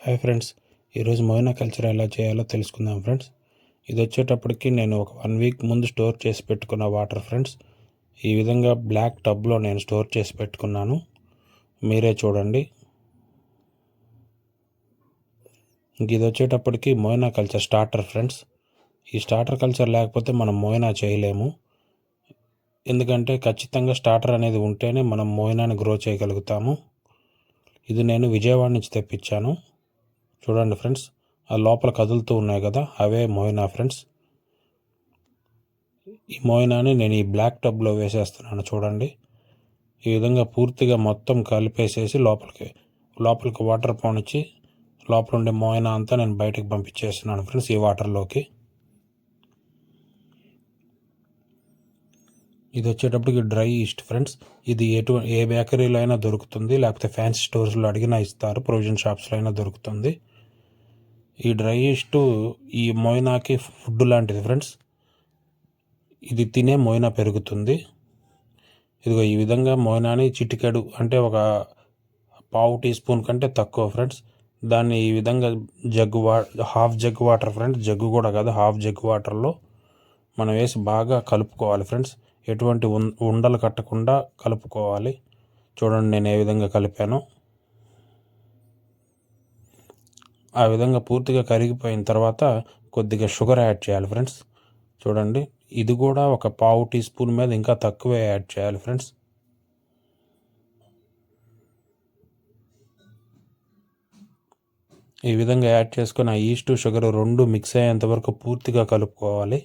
Hi friends, ఈరోజు మోయినా culture ఎలా చేయాలో తెలుసుకుందాం ఫ్రెండ్స్. ఇది వచ్చేటప్పటికి నేను ఒక 1 వీక్ ముందు స్టోర్ చేసి పెట్టుకున్న వాటర్ ఫ్రెండ్స్. ఈ విధంగా బ్లాక్ టబ్లో నేను స్టోర్ చేసి పెట్టుకున్నాను, మీరే చూడండి. ఇది వచ్చేటప్పటికి మోయినా కల్చర్ స్టార్టర్ ఫ్రెండ్స్. ఈ స్టార్టర్ కల్చర్ లేకపోతే మనం మోయినా చేయలేము, ఎందుకంటే ఖచ్చితంగా స్టార్టర్ అనేది ఉంటేనే మనం మోయినాని గ్రో చేయగలుగుతాము. ఇది నేను విజయవాడ నుంచి తెప్పించాను. చూడండి ఫ్రెండ్స్, ఆ లోపల కదులుతూ ఉన్నాయి కదా, అవే మోయినా ఫ్రెండ్స్. ఈ మోయినాని నేను ఈ బ్లాక్ టబ్లో వేసేస్తున్నాను. చూడండి, ఈ విధంగా పూర్తిగా మొత్తం కలిపేసేసి లోపలికి వాటర్ పోనిచ్చి లోపల ఉండే మోయినా అంతా నేను బయటకు పంపించేస్తున్నాను ఫ్రెండ్స్, ఈ వాటర్లోకి. ఇది వచ్చేటప్పటికి డ్రై ఈస్ట్ ఫ్రెండ్స్. ఇది ఏ బేకరీలో అయినా దొరుకుతుంది, లేకపోతే ఫ్యాన్సీ స్టోర్స్లో అడిగినా ఇస్తారు, ప్రొవిజన్ షాప్స్లో అయినా దొరుకుతుంది. ఈ డ్రై ఈస్ట్ ఈ మోయినాకి ఫుడ్ లాంటిది ఫ్రెండ్స్. ఇది తినే మోయినా పెరుగుతుంది. ఇదిగో ఈ విధంగా మోయినాని చిటికెడు అంటే ఒక పావు టీ స్పూన్ కంటే తక్కువ ఫ్రెండ్స్. దాన్ని ఈ విధంగా half jug water friends, jug కూడా కాదు, హాఫ్ జగ్ వాటర్లో మనం వేసి బాగా కలుపుకోవాలి ఫ్రెండ్స్. ఎటువంటి ఉండలు కట్టకుండా కలుపుకోవాలి. చూడండి నేను ఏ విధంగా కలిపాను. ఆ విధంగా పూర్తిగా కరిగిపోయిన తర్వాత కొద్దిగా షుగర్ యాడ్ చేయాలి ఫ్రెండ్స్. చూడండి, ఇది కూడా ఒక పావు టీ స్పూన్ మీద ఇంకా తక్కువే యాడ్ చేయాలి ఫ్రెండ్స్. ఈ విధంగా యాడ్ చేసుకొని ఆ ఈస్ట్ షుగర్ రెండు మిక్స్ అయ్యేంత వరకు పూర్తిగా కలుపుకోవాలి.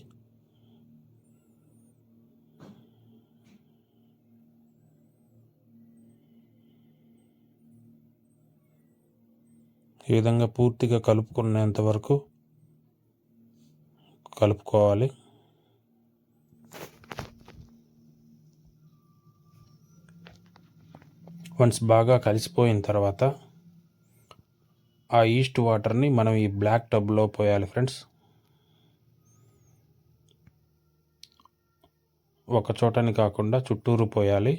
ఈ విధంగా పూర్తిగా కలుపుకునేంత వరకు కలుపుకోవాలి. వన్స్ బాగా కలిసిపోయిన తర్వాత ఆ ఈస్ట్ వాటర్ని మనం ఈ బ్లాక్ టబ్లో పోయాలి ఫ్రెండ్స్. ఒక చోటని కాకుండా చుట్టూరు పోయాలి.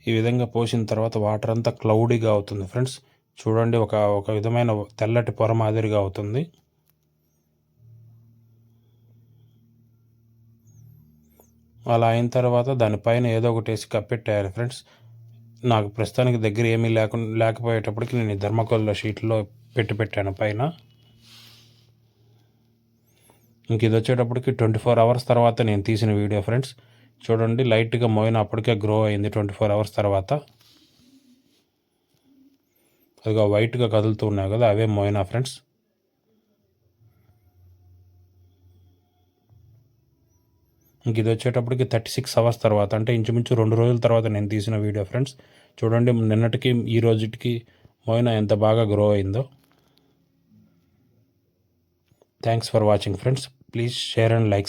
ఈ విధంగా పోసిన తర్వాత వాటర్ అంతా క్లౌడీగా అవుతుంది ఫ్రెండ్స్. చూడండి, ఒక విధమైన తెల్లటి పొర మాదిరిగా అవుతుంది. అలా అయిన తర్వాత దానిపైన ఏదో ఒకటి వేసి కప్పెట్టేయాలి ఫ్రెండ్స్. నాకు ప్రస్తుతానికి దగ్గర ఏమీ లేకపోయేటప్పటికి నేను ఈ థర్మాకోల్ షీట్లో పెట్టాను పైన. ఇంక ఇది వచ్చేటప్పటికి 24 అవర్స్ తర్వాత నేను తీసిన వీడియో ఫ్రెండ్స్. చూడండి, లైట్గా మోయినా అప్పటికే గ్రో అయింది 24 అవర్స్ తర్వాత. అదిగా వైట్గా కదులుతూ ఉన్నాయి కదా, అవే మోయినా ఫ్రెండ్స్. ఇంక ఇది వచ్చేటప్పటికి 36 అవర్స్ తర్వాత, అంటే ఇంచుమించు 2 రోజుల తర్వాత నేను తీసిన వీడియో ఫ్రెండ్స్. చూడండి, నిన్నటికి ఈ రోజుకి మోయినా ఎంత బాగా గ్రో అయిందో. Thanks for watching friends. Please share and like.